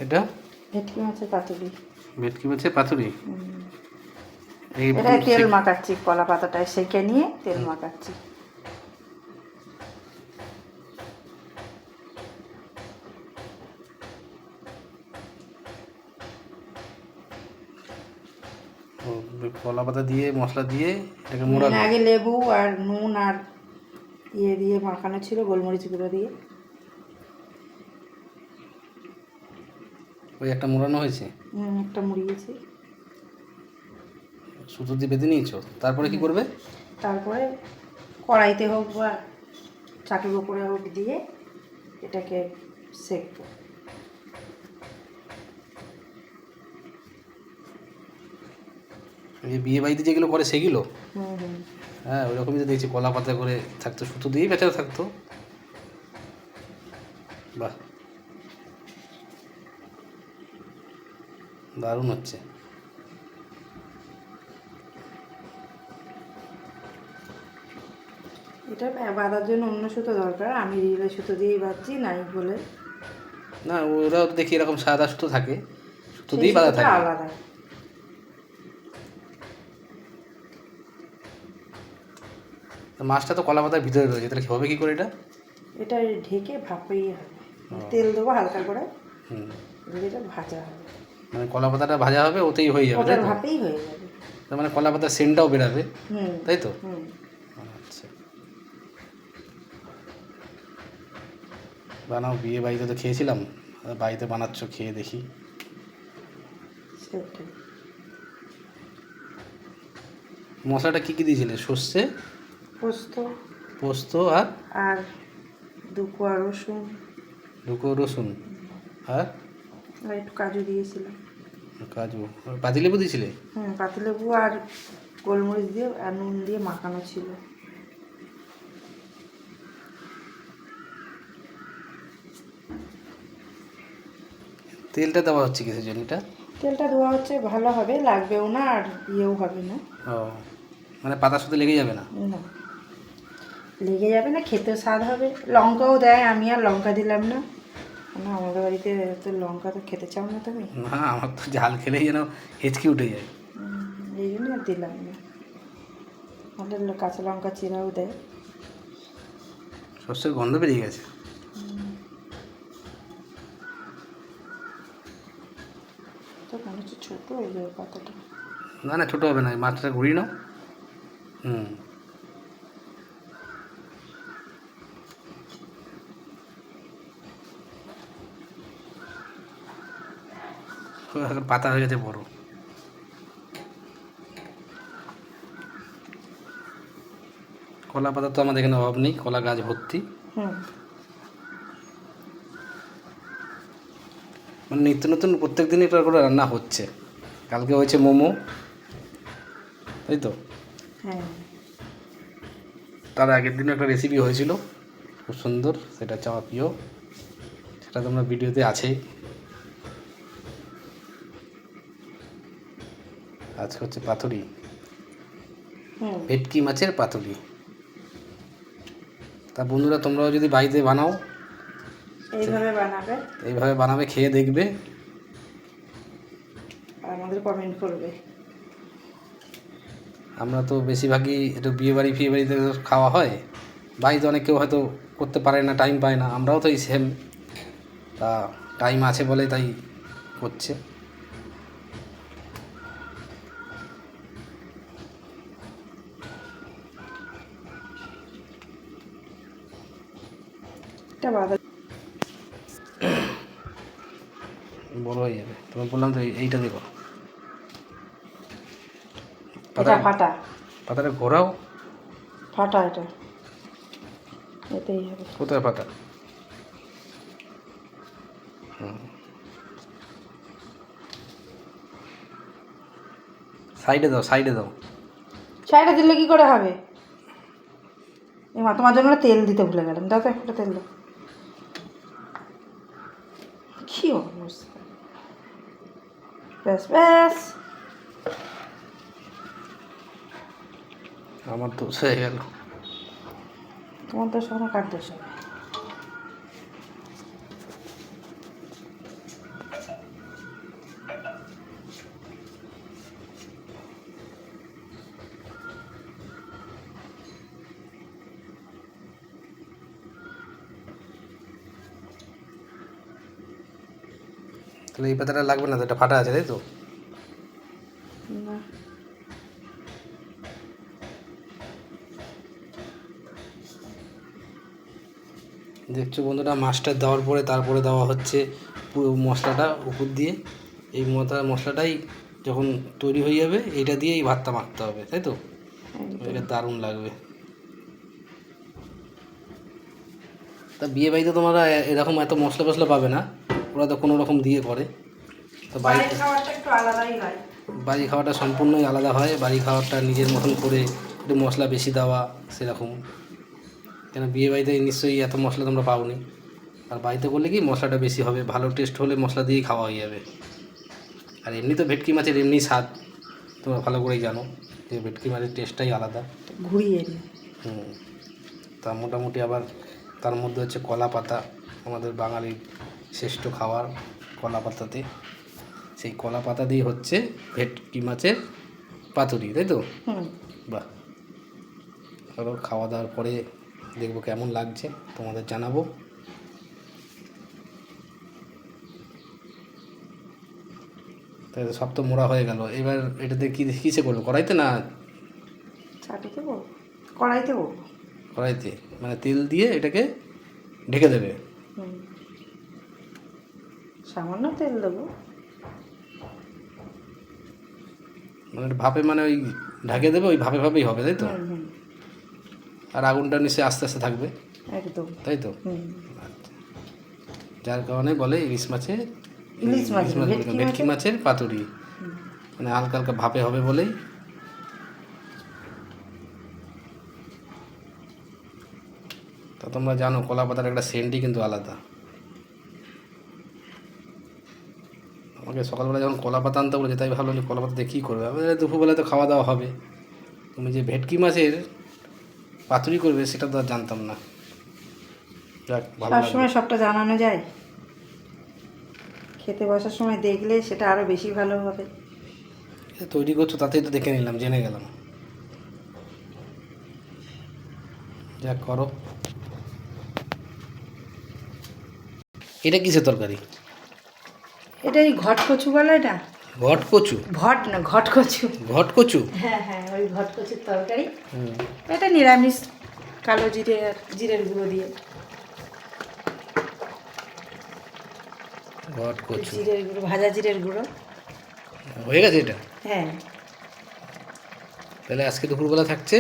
এটা ভেটকি মাছের পাতুরি। ভেটকি মাছের পাতুরি। এটা তেল মাখাচ্ছি, কলা পাতাটায় সেঁকে নিয়ে তেল মাখাচ্ছি। কলা পাতা দিয়ে মশলা দিয়ে এটাকে মোড়াবে। আগে লেবু আর নুন আর ইয়ে দিয়ে মাখানো ছিল, গোলমরিচ গুঁড়ো দিয়ে। ওই একটা মোড়ানো হয়েছে, একটা মুড়িয়েছি। সুতো দিয়ে বেঁধে নিয়েছো, তারপরে কি করবে? তারপরে কড়াইতে হোক বা চাটুর ওপরে হোক দিয়ে এটাকে সেঁকবো। এই বিয়ে বাড়িতে যেগুলো করে সেগুলো? হুম হুম। হ্যাঁ, ওই রকমই তো দেখছি, কলা পাতা করে থাকতো, সুতো দিয়েই পেঁচানো থাকতো। বাহ, দারুণ হচ্ছে। এটা বাঁধার জন্য অন্য সুতো দরকার, আমি রিলের সুতো দিয়েই বাঁধছি, নাই বলে। না, ওরাও তো দেখি এরকম সাদা সুতো থাকে, সুতো সেই দিয়েই বাঁধা সুতোটা থাকে। আলাদা। মাছটা তো কলা পাতার ভিতরে রয়েছে, তাহলে হবে কি করে এটা? এটা ঢেকে ভাপেই হবে, তেল দেবো হালকা করে, এটা ভাজা হবে। মানে কলা পাতাটা ভাজা হবে, ওতেই হয়ে যাবে, তাই ওটার তো? ভাপেই হয়ে যাবে। তার মানে কলা পাতার সেন্টটাও বেরাবে, হুম তাই তো? হুম। আচ্ছা, বানাও। বিয়ে বাড়িতে তো খেয়েছিলাম, বাড়িতে বানাচ্ছ, খেয়ে দেখি। সেটাই। মশলাটা কী কী দিয়েছিলে? সর্ষে, পোস্ত, পোস্ত আর আর 2 কোয়া রসুন, 2 কোয়া রসুন, আর আর একটু কাজু দিয়েছিলাম। কাজু, পাতিলেবু দিয়েছিলে? পাতিলেবু আর গোলমরিচ দিয়ে আর নুন দিয়ে মাখানো ছিল। তেলটা দেওয়া হচ্ছে কিসের জন্য এটা? তেলটা ধোয়া হচ্ছে, ভালো হবে, লাগবেও না আর ইয়েও হবে না। ও, মানে পাতার সাথে লেগে যাবে না? না, লেগে যাবে না, খেতেও স্বাদ হবে। লঙ্কাও দেয়, আমি আর লঙ্কা দিলাম না, না আমাদের বাড়িতে তো লঙ্কা তো খেতে চাও না তুমি। না, আমার তো ঝাল খেলেই যেন হেঁচকি উঠে যায়। এই জন্য আর দিলাম না, আমাদের কাঁচা লঙ্কা চিরাও দেয়। সর্ষের গন্ধ বেরিয়ে গেছে। তো মনে হচ্ছে ছোটো হয়ে যাবে পাতাটা। না না, ছোটো হবে না, মাছটা ঘুরিয়ে নাও। এখন পাতা হয়ে গেছে বড়। কলা পাতা তো আমাদের এখানে অভাব নেই, কলা গাছ ভর্তি। মানে নিত্য নতুন প্রত্যেক দিনই একটা করে রান্না হচ্ছে। কালকে হয়েছে মোমো, তাই তো? হ্যাঁ। তার আগের দিনও একটা রেসিপি হয়েছিল খুব সুন্দর, সেটা হচ্ছে আমার প্রিয়, সেটা তোমরা ভিডিওতে আছেই। আজকে হচ্ছে পাতুরি, ভেটকি মাছের পাতুরি। তা বন্ধুরা, তোমরাও যদি বাড়িতে বানাও, এইভাবে বানাবে, খেয়ে দেখবে, আর আমাদের কমেন্ট করবে। আমরা তো বেশিরভাগই একটু বিয়েবাড়ি ফিয়েবাড়িতে খাওয়া হয়, বাড়িতে অনেক কেউ হয়তো করতে পারে না, টাইম পায় না, আমরাও তো এই সেম, তা টাইম আছে বলে তাই করছে। বড় হয়ে যাবে, তোমার বললাম তো এইটা দেখো, ফাটা পাতাটা ঘোরাও। ফাটা, এটা এতেই হবে। কোথায় পাতা? সাইডে দাও, সাইডে দাও। সাইডে দিলে কি করে হবে? মা, তোমার জন্য তেল দিতে ভুলে গেলাম, দাও তো একটা তেল দাও। কি অবস্থা! ব্যাস ব্যাস, আমার দোষ হয়ে গেল। তোমার দোষ হবে না, কার দোষ হবে? তাহলে এই পাতাটা লাগবে না তো, এটা ফাটা আছে তাই তো? না দেখছো বন্ধুরা, মাছটা দেওয়ার পরে তারপরে দেওয়া হচ্ছে পুরো মশলাটা উপর দিয়ে। এই মশলাটাই যখন তৈরি হয়ে যাবে এইটা দিয়ে এই ভাতটা মাখতে হবে তাই তো? এটা দারুণ লাগবে। তা বিয়ে বাড়িতে তোমরা এরকম এত মশলা ফসলা পাবে না, ওরা তো কোনো রকম দিয়ে করে। তো বাড়িতে খাবারটা একটু আলাদাই হয়। বাড়ি খাওয়াটা সম্পূর্ণই আলাদা হয়। বাড়ি খাওয়াটা নিজের মতন করে একটু মশলা বেশি দেওয়া সেরকম। কেন বিয়ে বাড়িতে নিশ্চয়ই এত মশলা তোমরা পাওনি, আর বাড়িতে করলে কি মশলাটা বেশি হবে, ভালো টেস্ট হলে মশলা দিয়েই খাওয়া হয়ে যাবে। আর এমনি তো ভেটকি মাছের এমনি স্বাদ তোমরা ভালো করেই জানো যে ভেটকি মাছের টেস্টটাই আলাদা। ঘুরিয়ে নিই। তা মোটামুটি আবার তার মধ্যে হচ্ছে কলা পাতা, আমাদের বাঙালির শ্রেষ্ঠ খাবার কলা পাতাতে। সেই কলা পাতা দিয়ে হচ্ছে ভেটকি মাছের পাতুরি তাই তো? বাহ, চলো খাওয়া দাওয়ার পরে দেখবো কেমন লাগছে, তোমাদের জানাবো। তাই সব তো মোড়া হয়ে গেল, এবার এটাতে কিসে করবো, কড়াইতে না চাটুতে বলবো, কড়াইতে বলবো। কড়াইতে মানে তেল দিয়ে এটাকে ঢেকে দেবে? সামান্য তেল দেবো। মানে ভাপে, মানে ওই ঢাকে দেবে, ওই ভাপে ভাবেই হবে তাই তো? আর আগুনটা নিশ্চয়ই আস্তে আস্তে থাকবে একদম তাই তো? আচ্ছা। যার কারণে বলে ইলিশ মাছের ভেটকি মাছের পাতুরি, মানে হালকা হালকা ভাপে হবে বলেই। তা তোমরা জানো কলা পাতার একটা সেন্টই কিন্তু আলাদা। আমাকে সকালবেলা যখন কলা পাতা আনতে বলেছে তাই ভাবলাম যে কলা পাতা দিয়ে কী করবে, আমাদের দুপুরবেলা তো খাওয়া দাওয়া হবে। তুমি যে ভেটকি মাছের পাতুরি করবে সেটা তো আর জানতাম না। যাক, ভালো লাগলো। সবসময় সবটা জানানো যায়, খেতে বসার সময় দেখলে সেটা আরও বেশি ভালো হবে। তৈরি করছো তাতেই তো দেখে নিলাম, জেনে গেলাম। যাক, করো। এটা কিসের তরকারি? এটা এই ঘট কচু বলে না? ঘট কচু? ঘট না, ঘট কচু। ঘট কচু? হ্যাঁ হ্যাঁ, ওই ঘট কচুর তরকারি। এটা নিরামিষ, কালো জিরে আর জিরের গুঁড়ো দিয়ে। ঘট কচু, জিরের গুঁড়ো, ভাজা জিরের গুঁড়ো। হয়ে গেছে এটা? হ্যাঁ। তাহলে আজকে দুপুরবেলা থাকছে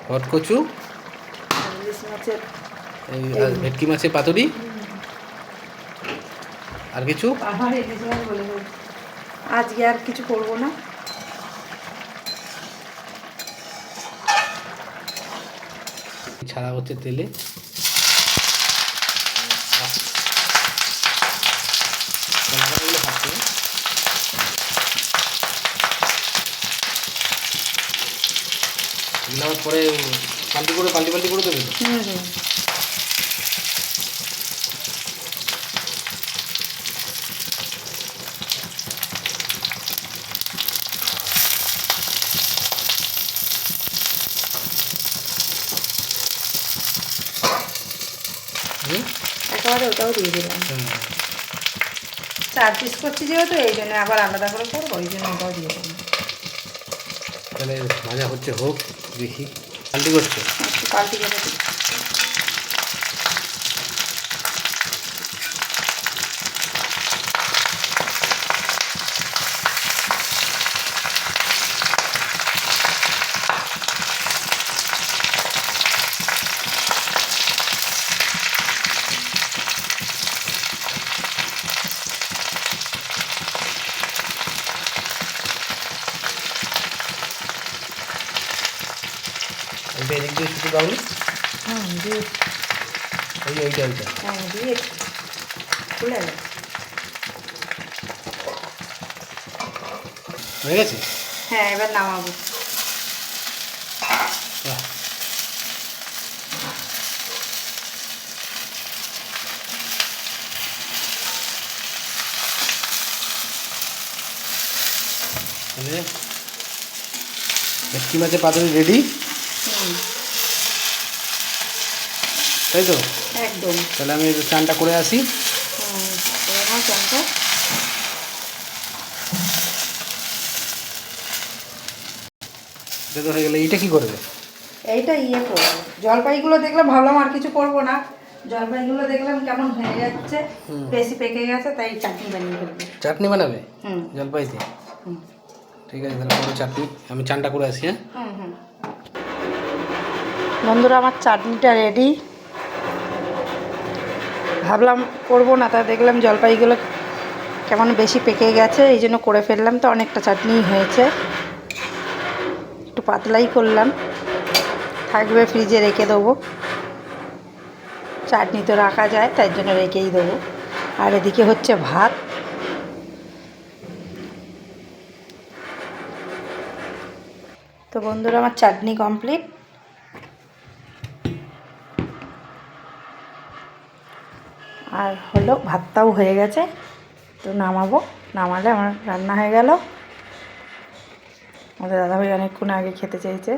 ঘট কচু, ইলিশ মাছের এই আর ভেটকি মাছের পাতুরি, আর কিছু? আমার ইলিশ মাছ বলে বলি। আজকে আর কিছু করবো না। ছাড়া হচ্ছে তেলে। নেওয়ার পরে পাল্টি করে দেবে তো? একেবারে ওটাও দিয়ে দিলাম। 4 পিস করছি যেহেতু, এই জন্য আবার আলাদা করে করবো, ওই জন্য ওটাও দিয়ে দেবো। তাহলে ভাজা হচ্ছে, হোক দেখি। পাল্টি করছে? একটু পাল্টি করে দিই। ওইটা এদিক দিয়ে শুধু দাও। হ্যাঁ দিয়ে, ওইটা হ্যাঁ দিয়ে খুলে গেল। হয়ে গেছে? হ্যাঁ, এবার নামাবো। বাহ, তাহলে ভেটকি মাছের পাতুরি রেডি তাই তো? একদম। তাহলে আমি চানটা করে আসি। আমার চালটা। এটা তো হয়ে গেলে এইটা কি করবে? এইটা করবো, জলপাইগুলো দেখলাম, ভাবলাম আর কিছু করবো না, জলপাইগুলো দেখলাম কেমন হয়ে যাচ্ছে, বেশি পেকে গেছে, তাই চাটনি বানিয়ে ফেলবো। চাটনি বানাবে হুম জলপাই দিয়ে? হুম ঠিক আছে, তাহলে করো চাটনি। আমি চানটা করে আসি। হ্যাঁ, হুম হুম। বন্ধুরা, আমার চাটনিটা রেডি। ভাবলাম করবো না, তা দেখলাম জলপাইগুলো কেমন বেশি পেকে গেছে, এই জন্য করে ফেললাম। তো অনেকটা চাটনি হয়েছে, একটু পাতলাই করলাম, থাকবে ফ্রিজে রেখে দেবো। চাটনি তো রাখা যায়, তাই জন্য রেখেই দেবো। আর এদিকে হচ্ছে ভাত। তো বন্ধুরা, আমার চাটনি কমপ্লিট। আর হলো, ভাতটাও হয়ে গেছে, তো নামাবো। নামালে আমার রান্না হয়ে গেল। আমাদের দাদাভাই অনেকক্ষণ আগে খেতে চাইছে।